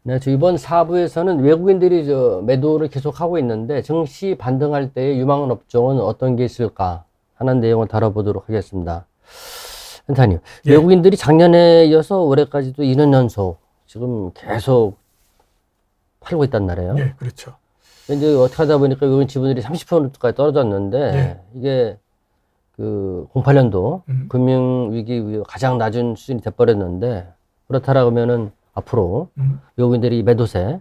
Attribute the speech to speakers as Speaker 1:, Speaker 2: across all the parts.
Speaker 1: 네, 저 이번 4부에서는 외국인들이 매도를 계속하고 있는데 증시 반등할 때의 유망한 업종은 어떤 게 있을까 하는 내용을 다뤄보도록 하겠습니다. 센터님,
Speaker 2: 예.
Speaker 1: 외국인들이 작년에 이어서 올해까지도 2년 연속 지금 계속 팔고 있단 말이에요.
Speaker 2: 예, 그렇죠.
Speaker 1: 이제 어떻게 하다 보니까 외국인 지분율이 30%까지 떨어졌는데
Speaker 2: 예.
Speaker 1: 이게 그 08년도 금융위기 이후 가장 낮은 수준이 돼버렸는데 그렇다라고 하면은 앞으로 외국인들이 매도세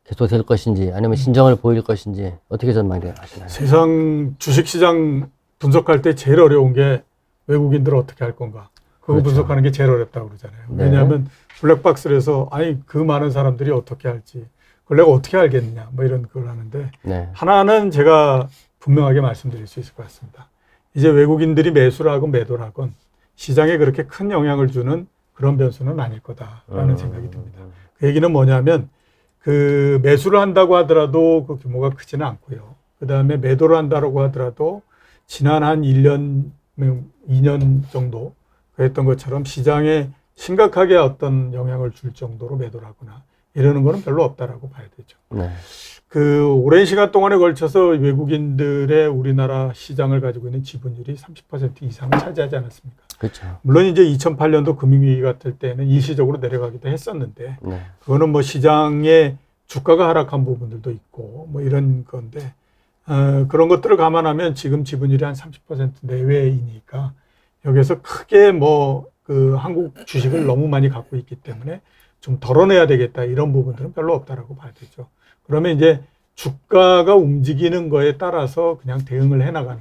Speaker 1: 계속 될 것인지 아니면 진정을 보일 것인지 어떻게 전망을 하시나요?
Speaker 2: 세상 주식시장 분석할 때 제일 어려운 게 외국인들 어떻게 할 건가. 그거
Speaker 1: 그렇죠.
Speaker 2: 분석하는 게 제일 어렵다고 그러잖아요.
Speaker 1: 네.
Speaker 2: 왜냐하면 블랙박스에서 아니 그 많은 사람들이 어떻게 할지 그걸 내가 어떻게 알겠느냐 뭐 이런 걸 하는데
Speaker 1: 네.
Speaker 2: 하나는 제가 분명하게 말씀드릴 수 있을 것 같습니다. 이제 외국인들이 매수를 하건 매도를 하건 시장에 그렇게 큰 영향을 주는 그런 변수는 아닐 거다라는 생각이 듭니다. 그 얘기는 뭐냐면 그 매수를 한다고 하더라도 그 규모가 크지는 않고요. 그 다음에 매도를 한다고 하더라도 지난 한 1년, 2년 정도 그랬던 것처럼 시장에 심각하게 어떤 영향을 줄 정도로 매도를 하거나 이러는 거는 별로 없다라고 봐야 되죠.
Speaker 1: 네.
Speaker 2: 그 오랜 시간 동안에 걸쳐서 외국인들의 우리나라 시장을 가지고 있는 지분율이 30% 이상을 차지하지 않았습니까?
Speaker 1: 그렇죠.
Speaker 2: 물론 이제 2008년도 금융위기 같을 때는 일시적으로 내려가기도 했었는데
Speaker 1: 네.
Speaker 2: 그거는 뭐 시장의 주가가 하락한 부분들도 있고 뭐 이런 건데 그런 것들을 감안하면 지금 지분율이 한 30% 내외이니까 여기서 크게 뭐 그 한국 주식을 너무 많이 갖고 있기 때문에 좀 덜어내야 되겠다 이런 부분들은 별로 없다라고 봐야 되죠. 그러면 이제 주가가 움직이는 거에 따라서 그냥 대응을 해나가는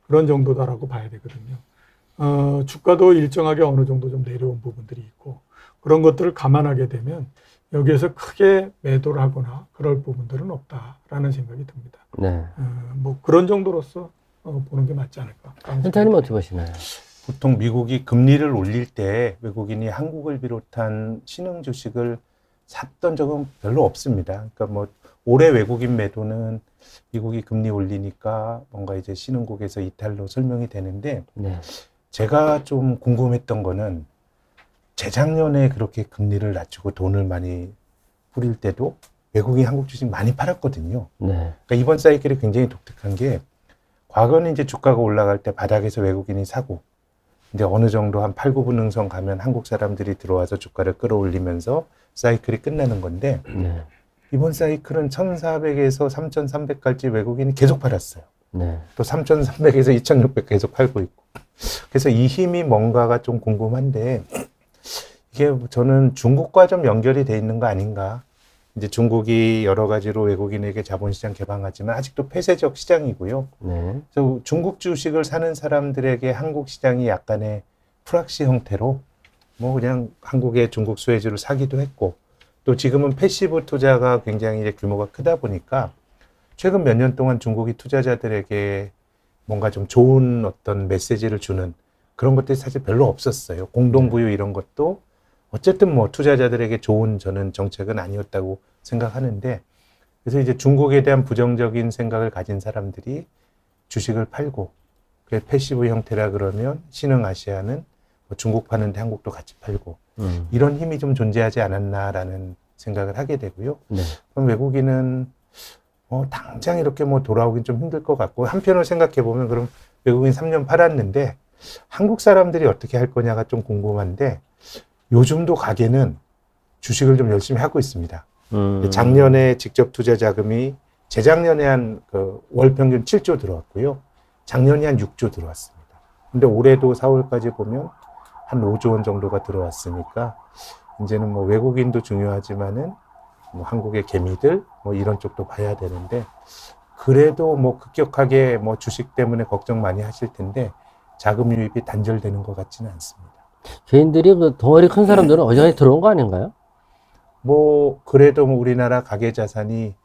Speaker 2: 그런 정도다라고 봐야 되거든요. 주가도 일정하게 어느 정도 좀 내려온 부분들이 있고 그런 것들을 감안하게 되면 여기에서 크게 매도를 하거나 그럴 부분들은 없다라는 생각이 듭니다.
Speaker 1: 네.
Speaker 2: 뭐 그런 정도로서 보는 게 맞지 않을까.
Speaker 1: 센터님 어떻게 보시나요?
Speaker 3: 보통 미국이 금리를 올릴 때 외국인이 한국을 비롯한 신흥 주식을 샀던 적은 별로 없습니다. 그러니까 뭐 올해 외국인 매도는 미국이 금리 올리니까 뭔가 이제 신흥국에서 이탈로 설명이 되는데
Speaker 1: 네.
Speaker 3: 제가 좀 궁금했던 거는 재작년에 그렇게 금리를 낮추고 돈을 많이 뿌릴 때도 외국인 한국 주식 많이 팔았거든요.
Speaker 1: 네.
Speaker 3: 그러니까 이번 사이클이 굉장히 독특한 게 과거는 이제 주가가 올라갈 때 바닥에서 외국인이 사고 근데 어느 정도 한 8, 9분 능선 가면 한국 사람들이 들어와서 주가를 끌어올리면서 사이클이 끝나는 건데
Speaker 1: 네.
Speaker 3: 이번 사이클은 1,400에서 3,300까지 외국인이 계속 팔았어요.
Speaker 1: 네.
Speaker 3: 또 3,300에서 2,600 계속 팔고 있고. 그래서 이 힘이 뭔가가 좀 궁금한데 이게 저는 중국과 좀 연결이 돼 있는 거 아닌가. 이제 중국이 여러 가지로 외국인에게 자본시장 개방하지만 아직도 폐쇄적 시장이고요.
Speaker 1: 네.
Speaker 3: 그래서 중국 주식을 사는 사람들에게 한국 시장이 약간의 프락시 형태로 뭐 그냥 한국의 중국 수혜주를 사기도 했고 또 지금은 패시브 투자가 굉장히 이제 규모가 크다 보니까 최근 몇 년 동안 중국이 투자자들에게 뭔가 좀 좋은 어떤 메시지를 주는 그런 것들이 사실 별로 없었어요. 공동부유 이런 것도 어쨌든 뭐 투자자들에게 좋은 저는 정책은 아니었다고 생각하는데 그래서 이제 중국에 대한 부정적인 생각을 가진 사람들이 주식을 팔고 그게 패시브 형태라 그러면 신흥아시아는 뭐 중국 파는데 한국도 같이 팔고 이런 힘이 좀 존재하지 않았나라는 생각을 하게 되고요.
Speaker 1: 네.
Speaker 3: 그럼 외국인은 당장 이렇게 뭐 돌아오긴 좀 힘들 것 같고 한편으로 생각해 보면 그럼 외국인 3년 팔았는데 한국 사람들이 어떻게 할 거냐가 좀 궁금한데 요즘도 가게는 주식을 좀 열심히 하고 있습니다. 작년에 직접 투자 자금이 재작년에 한 그 월 평균 7조 들어왔고요. 작년에 한 6조 들어왔습니다. 근데 올해도 4월까지 보면 한 5조 원 정도가 들어왔으니까 이제는 뭐 외국인도 중요하지만은 뭐 한국의 개미들 뭐 이런 쪽도 봐야 되는데 그래도 뭐 급격하게 뭐 주식 때문에 걱정 많이 하실 텐데 자금 유입이 단절되는 것 같지는 않습니다.
Speaker 1: 개인들이 그 덩어리 큰 사람들은 어지간히 들어온 거 아닌가요?
Speaker 3: 뭐 그래도 뭐 우리나라 가계 자산이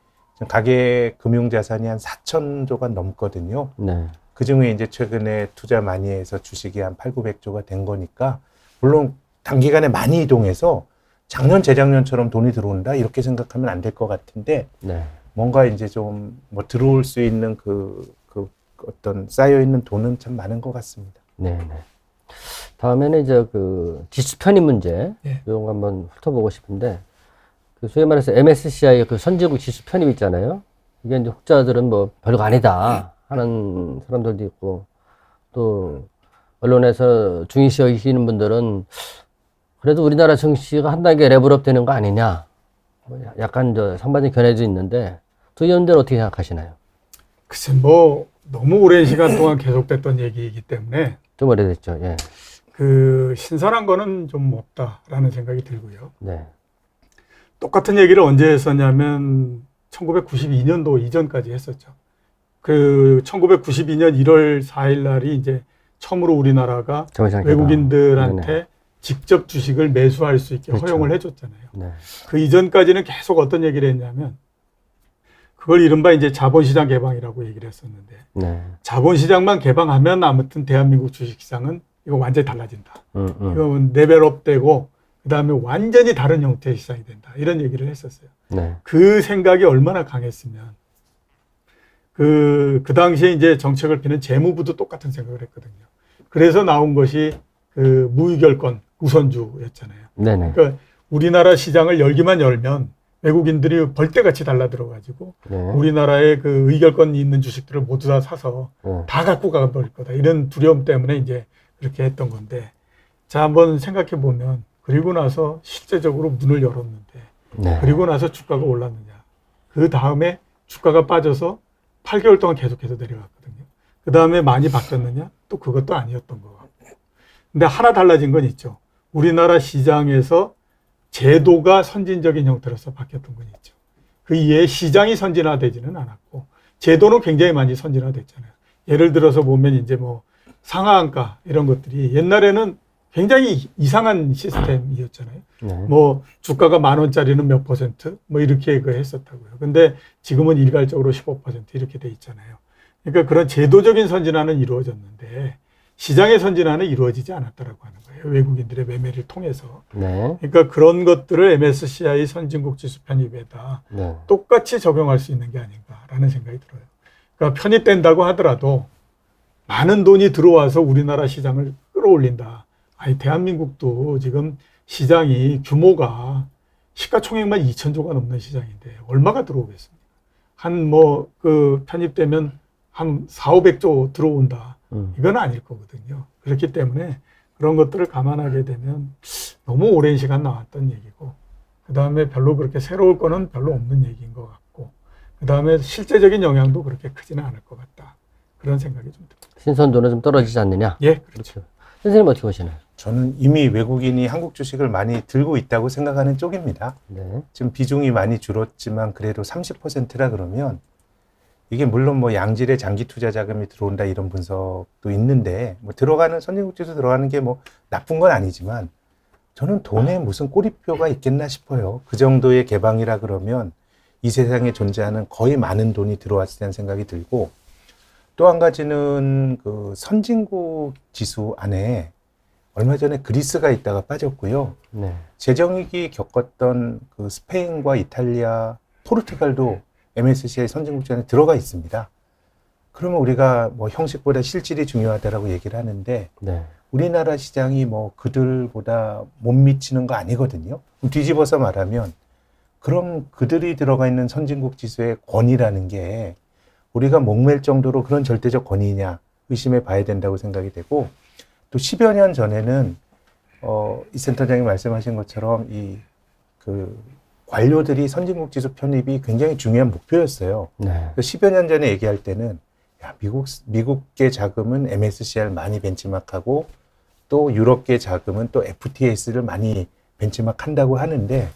Speaker 3: 가계 금융 자산이 한 4,000조가 넘거든요.
Speaker 1: 네.
Speaker 3: 그중에 이제 최근에 투자 많이 해서 주식이 한 8, 900조가 된 거니까 물론 단기간에 많이 이동해서 작년 재작년처럼 돈이 들어온다 이렇게 생각하면 안 될 것 같은데
Speaker 1: 네.
Speaker 3: 뭔가 이제 좀 뭐 들어올 수 있는 그 어떤 쌓여 있는 돈은 참 많은 것 같습니다.
Speaker 1: 네. 네. 다음에는 이제 그 지수 편입 문제
Speaker 2: 예.
Speaker 1: 이런 거 한번 훑어보고 싶은데 그 소위 말해서 MSCI 그 선진국 지수 편입 있잖아요. 이게 이제 혹자들은 뭐 별거 아니다 하는 사람들도 있고, 또 언론에서 중요시 여기시는 분들은 그래도 우리나라 증시가 한 단계 레벨업 되는 거 아니냐, 뭐 약간 저 상반된 견해도 있는데, 두 의원들은 어떻게 생각하시나요?
Speaker 2: 글쎄 뭐 너무 오랜 시간 동안 계속됐던 얘기이기 때문에
Speaker 1: 좀 오래됐죠. 예.
Speaker 2: 그 신선한 거는 좀 없다라는 생각이 들고요.
Speaker 1: 네.
Speaker 2: 똑같은 얘기를 언제 했었냐면 1992년도 이전까지 했었죠. 그 1992년 1월 4일 날이 이제 처음으로 우리나라가
Speaker 1: 정시장
Speaker 2: 외국인들한테
Speaker 1: 네네.
Speaker 2: 직접 주식을 매수할 수 있게
Speaker 1: 그렇죠.
Speaker 2: 허용을 해줬잖아요.
Speaker 1: 네.
Speaker 2: 그 이전까지는 계속 어떤 얘기를 했냐면 그걸 이른바 이제 자본시장 개방이라고 얘기를 했었는데,
Speaker 1: 네.
Speaker 2: 자본시장만 개방하면 아무튼 대한민국 주식시장은 이거 완전히 달라진다. 이건 레벨업 되고 그다음에 완전히 다른 형태의 시장이 된다. 이런 얘기를 했었어요.
Speaker 1: 네.
Speaker 2: 그 생각이 얼마나 강했으면 그 당시에 이제 정책을 피는 재무부도 똑같은 생각을 했거든요. 그래서 나온 것이 그 무의결권 우선주였잖아요.
Speaker 1: 네네.
Speaker 2: 그러니까 우리나라 시장을 열기만 열면 외국인들이 벌떼같이 달라들어가지고
Speaker 1: 네.
Speaker 2: 우리나라의 그 의결권이 있는 주식들을 모두 다 사서 다 갖고 가버릴 거다. 이런 두려움 때문에 이제 그렇게 했던 건데, 자 한번 생각해 보면 그리고 나서 실제적으로 문을 열었는데,
Speaker 1: 네.
Speaker 2: 그리고 나서 주가가 올랐느냐. 그 다음에 주가가 빠져서 8개월 동안 계속해서 내려갔거든요. 그 다음에 많이 바뀌었느냐? 또 그것도 아니었던 것 같고. 근데 하나 달라진 건 있죠. 우리나라 시장에서 제도가 선진적인 형태로서 바뀌었던 건 있죠. 그 이외에 시장이 선진화되지는 않았고, 제도는 굉장히 많이 선진화됐잖아요. 예를 들어서 보면 이제 뭐 상하한가 이런 것들이 옛날에는 굉장히 이상한 시스템이었잖아요.
Speaker 1: 네.
Speaker 2: 뭐 주가가 10,000원짜리는 몇 %, 뭐 이렇게 그 했었다고요. 근데 지금은 일괄적으로 15% 이렇게 돼 있잖아요. 그러니까 그런 제도적인 선진화는 이루어졌는데 시장의 선진화는 이루어지지 않았다라고 하는 거예요. 외국인들의 매매를 통해서.
Speaker 1: 네.
Speaker 2: 그러니까 그런 것들을 MSCI 선진국 지수 편입에다
Speaker 1: 네.
Speaker 2: 똑같이 적용할 수 있는 게 아닌가라는 생각이 들어요. 그러니까 편입된다고 하더라도 많은 돈이 들어와서 우리나라 시장을 끌어올린다. 아니, 대한민국도 지금 시장이 규모가 시가총액만 2,000조가 넘는 시장인데 얼마가 들어오겠습니까? 한 뭐 그 편입되면 한 4,500조 들어온다. 이건 아닐 거거든요. 그렇기 때문에 그런 것들을 감안하게 되면 너무 오랜 시간 나왔던 얘기고, 그 다음에 별로 그렇게 새로울 거는 별로 없는 얘기인 것 같고, 그 다음에 실제적인 영향도 그렇게 크지는 않을 것 같다. 그런 생각이 좀 듭니다.
Speaker 1: 신선도는 좀 떨어지지 않느냐?
Speaker 2: 예, 그렇죠.
Speaker 1: 선생님 어떻게 보시나요?
Speaker 3: 저는 이미 외국인이 한국 주식을 많이 들고 있다고 생각하는 쪽입니다.
Speaker 1: 네.
Speaker 3: 지금 비중이 많이 줄었지만 그래도 30%라 그러면 이게 물론 뭐 양질의 장기 투자 자금이 들어온다 이런 분석도 있는데, 뭐 들어가는 선진국 지수 들어가는 게 뭐 나쁜 건 아니지만 저는 돈에 무슨 꼬리표가 있겠나 싶어요. 그 정도의 개방이라 그러면 이 세상에 존재하는 거의 많은 돈이 들어왔을 때는 생각이 들고, 또 한 가지는 그 선진국 지수 안에 얼마 전에 그리스가 있다가 빠졌고요.
Speaker 1: 네.
Speaker 3: 재정위기 겪었던 그 스페인과 이탈리아, 포르투갈도 MSCI 선진국 안에 들어가 있습니다. 그러면 우리가 뭐 형식보다 실질이 중요하다라고 얘기를 하는데,
Speaker 1: 네.
Speaker 3: 우리나라 시장이 뭐 그들보다 못 미치는 거 아니거든요. 그럼 뒤집어서 말하면 그럼 그들이 들어가 있는 선진국 지수의 권위라는 게 우리가 목맬 정도로 그런 절대적 권위냐 의심해 봐야 된다고 생각이 되고, 또 10여 년 전에는 이 센터장이 말씀하신 것처럼 이 그 관료들이 선진국 지수 편입이 굉장히 중요한 목표였어요.
Speaker 1: 네.
Speaker 3: 10여 년 전에 얘기할 때는 야, 미국계 자금은 MSCI를 많이 벤치마크하고 또 유럽계 자금은 또 FTS를 많이 벤치마크한다고 하는데,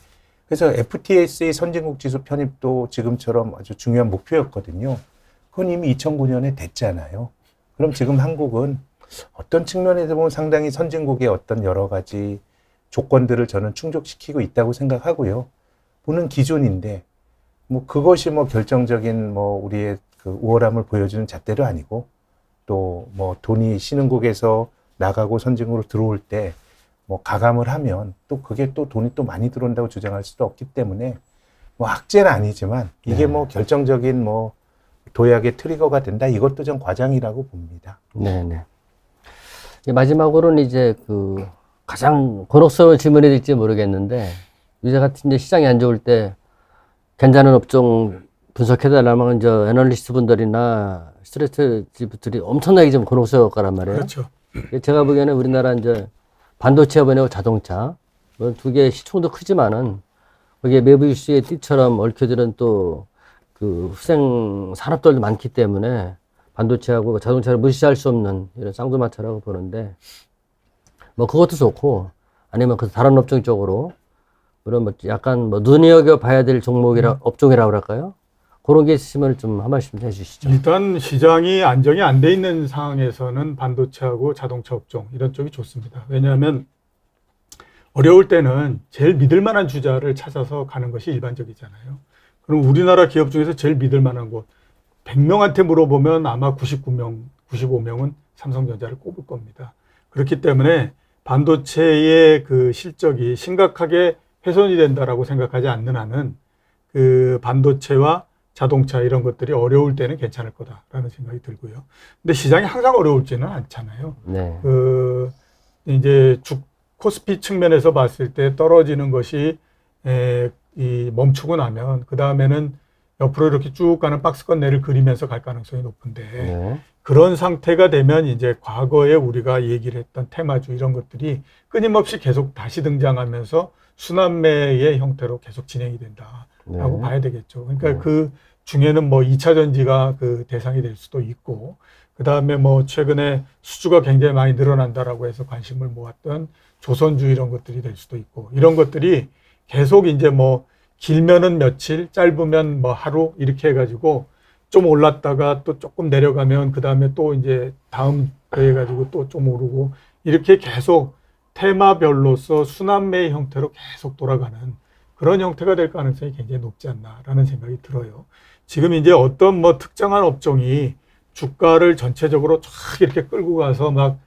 Speaker 3: 그래서 FTS의 선진국 지수 편입도 지금처럼 아주 중요한 목표였거든요. 그건 이미 2009년에 됐잖아요. 그럼 지금 한국은 어떤 측면에서 보면 상당히 선진국의 어떤 여러 가지 조건들을 저는 충족시키고 있다고 생각하고요. 보는 기준인데, 뭐 그것이 뭐 결정적인 뭐 우리의 그 우월함을 보여주는 잣대도 아니고, 또 뭐 돈이 신흥국에서 나가고 선진국으로 들어올 때 뭐 가감을 하면 또 그게 또 돈이 또 많이 들어온다고 주장할 수도 없기 때문에 뭐 악재는 아니지만 이게 뭐 결정적인 뭐 도약의 트리거가 된다, 이것도 좀 과장이라고 봅니다.
Speaker 1: 네네. 마지막으로는 이제 그 가장 곤혹스러운 질문이 될지 모르겠는데, 요새 같은 이제 시장이 안 좋을 때 괜찮은 업종 분석해달라면 저 애널리스트 분들이나 스트레티지들이 엄청나게 좀 곤혹스러울 거란 말이에요.
Speaker 2: 그렇죠.
Speaker 1: 제가 보기에는 우리나라 이제 반도체 이번에 자동차 뭐 두 개 시총도 크지만은 거기에 매부이슈의 띠처럼 얽혀드는 또 그 후생 산업들도 많기 때문에 반도체하고 자동차를 무시할 수 없는 이런 쌍두마차라고 보는데 뭐 그것도 좋고 아니면 그 다른 업종 쪽으로 그런 뭐 약간 뭐 눈여겨 봐야 될 종목이라 업종이라고 그럴까요? 그런 게 있으면 좀 한 말씀 해주시죠.
Speaker 2: 일단 시장이 안정이 안 돼 있는 상황에서는 반도체하고 자동차 업종 이런 쪽이 좋습니다. 왜냐하면 어려울 때는 제일 믿을 만한 주자를 찾아서 가는 것이 일반적이잖아요. 그럼 우리나라 기업 중에서 제일 믿을 만한 곳 100명한테 물어보면 아마 99명, 95명은 삼성전자를 꼽을 겁니다. 그렇기 때문에 반도체의 그 실적이 심각하게 훼손이 된다라고 생각하지 않는 한은 그 반도체와 자동차 이런 것들이 어려울 때는 괜찮을 거다라는 생각이 들고요. 근데 시장이 항상 어려울지는 않잖아요.
Speaker 1: 네.
Speaker 2: 그 이제 코스피 측면에서 봤을 때 떨어지는 것이 이 멈추고 나면 그 다음에는 옆으로 이렇게 쭉 가는 박스권 내를 그리면서 갈 가능성이 높은데
Speaker 1: 네.
Speaker 2: 그런 상태가 되면 이제 과거에 우리가 얘기를 했던 테마주 이런 것들이 끊임없이 계속 다시 등장하면서 순환매의 형태로 계속 진행이 된다라고
Speaker 1: 네.
Speaker 2: 봐야 되겠죠. 그러니까 그 중에는 뭐 2차 전지가 그 대상이 될 수도 있고 그 다음에 뭐 최근에 수주가 굉장히 많이 늘어난다라고 해서 관심을 모았던 조선주 이런 것들이 될 수도 있고 이런 것들이 계속 이제 뭐 길면은 며칠, 짧으면 뭐 하루 이렇게 해가지고 좀 올랐다가 또 조금 내려가면 그 다음에 또 이제 다음 해가지고 또 좀 오르고 이렇게 계속 테마별로서 순환매 형태로 계속 돌아가는 그런 형태가 될 가능성이 굉장히 높지 않나라는 생각이 들어요. 지금 이제 어떤 뭐 특정한 업종이 주가를 전체적으로 쫙 이렇게 끌고 가서 막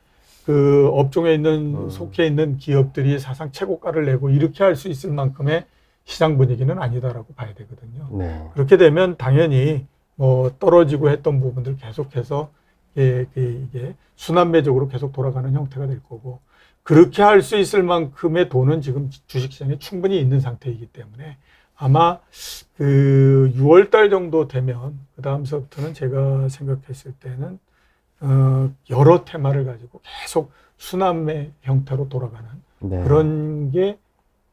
Speaker 2: 그 업종에 있는 속해 있는 기업들이 사상 최고가를 내고 이렇게 할 수 있을 만큼의 시장 분위기는 아니다라고 봐야 되거든요.
Speaker 1: 네.
Speaker 2: 그렇게 되면 당연히 뭐 떨어지고 했던 부분들 계속해서 이게 순환매적으로 계속 돌아가는 형태가 될 거고 그렇게 할 수 있을 만큼의 돈은 지금 주식시장에 충분히 있는 상태이기 때문에 아마 그 6월 달 정도 되면 그 다음서부터는 제가 생각했을 때는 여러 테마를 가지고 계속 순환매 형태로 돌아가는
Speaker 1: 네.
Speaker 2: 그런 게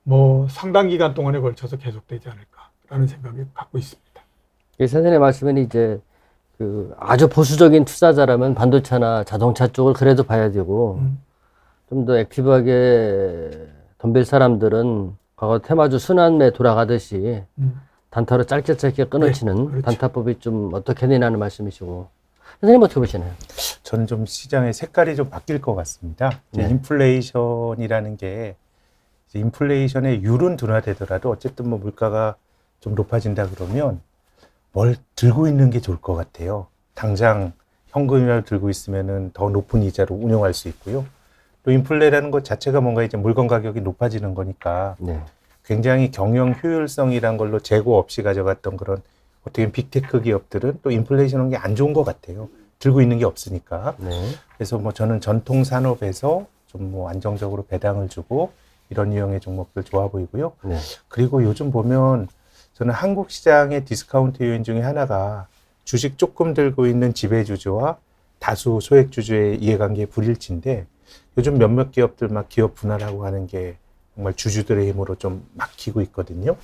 Speaker 2: 뭐 상당 기간 동안에 걸쳐서 계속되지 않을까라는 생각을 갖고 있습니다.
Speaker 1: 선생님 말씀은 이제 그 아주 보수적인 투자자라면 반도체나 자동차 쪽을 그래도 봐야 되고 좀 더 액티브하게 덤빌 사람들은 과거 테마주 순환매 돌아가듯이 단타로 짧게 끊어치는
Speaker 2: 네, 그렇죠.
Speaker 1: 단타법이 좀 어떻게 되냐는 말씀이시고 선생님 어떻게 보시나요?
Speaker 3: 저는 좀 시장의 색깔이 좀 바뀔 것 같습니다. 이제
Speaker 1: 네.
Speaker 3: 인플레이션이라는 게 이제 인플레이션의 율은 둔화되더라도 어쨌든 뭐 물가가 좀 높아진다 그러면 뭘 들고 있는 게 좋을 것 같아요. 당장 현금이라도 들고 있으면은 더 높은 이자로 운용할 수 있고요. 또 인플레라는 것 자체가 뭔가 이제 물건 가격이 높아지는 거니까
Speaker 1: 네.
Speaker 3: 굉장히 경영 효율성이란 걸로 재고 없이 가져갔던 그런 어떻게 보면 빅테크 기업들은 또 인플레이션 온 게 안 좋은 것 같아요. 들고 있는 게 없으니까.
Speaker 1: 네.
Speaker 3: 그래서 뭐 저는 전통 산업에서 좀 뭐 안정적으로 배당을 주고 이런 유형의 종목들 좋아 보이고요.
Speaker 1: 네.
Speaker 3: 그리고 요즘 보면 저는 한국 시장의 디스카운트 요인 중에 하나가 주식 조금 들고 있는 지배주주와 다수 소액주주의 이해관계의 불일치인데 요즘 몇몇 기업들 막 기업 분할하고 하는 게 정말 주주들의 힘으로 좀 막히고 있거든요.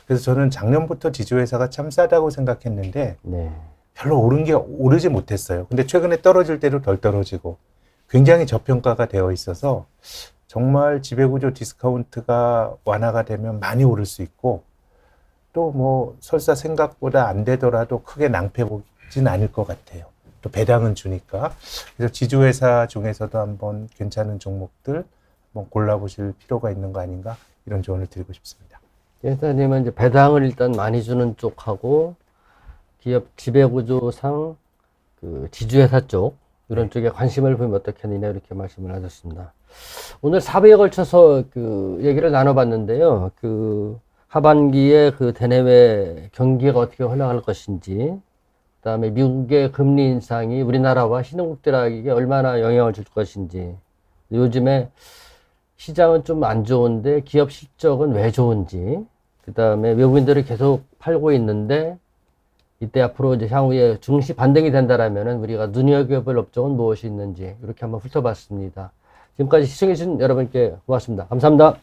Speaker 3: 그래서 저는 작년부터 지주회사가 참 싸다고 생각했는데
Speaker 1: 네.
Speaker 3: 별로 오르지 못했어요. 근데 최근에 떨어질 때로 덜 떨어지고 굉장히 저평가가 되어 있어서 정말 지배구조 디스카운트가 완화가 되면 많이 오를 수 있고 또 뭐 설사 생각보다 안 되더라도 크게 낭패 보진 않을 것 같아요. 또 배당은 주니까. 그래서 지주회사 중에서도 한번 괜찮은 종목들 한번 골라보실 필요가 있는 거 아닌가 이런 조언을 드리고 싶습니다.
Speaker 1: 선생님은 이제 배당을 일단 많이 주는 쪽하고 기업 지배구조상 그 지주회사 쪽 이런 쪽에 관심을 보이면 어떻게 하느냐 이렇게 말씀을 하셨습니다. 오늘 4부에 걸쳐서 그 얘기를 나눠봤는데요. 그 하반기에 그 대내외 경기가 어떻게 흘러갈 것인지, 그다음에 미국의 금리 인상이 우리나라와 신흥국들에게 얼마나 영향을 줄 것인지, 요즘에 시장은 좀 안 좋은데 기업 실적은 왜 좋은지, 그 다음에 외국인들이 계속 팔고 있는데 이때 앞으로 이제 향후에 증시 반등이 된다라면은 우리가 눈여겨볼 업종은 무엇이 있는지 이렇게 한번 훑어봤습니다. 지금까지 시청해주신 여러분께 고맙습니다. 감사합니다.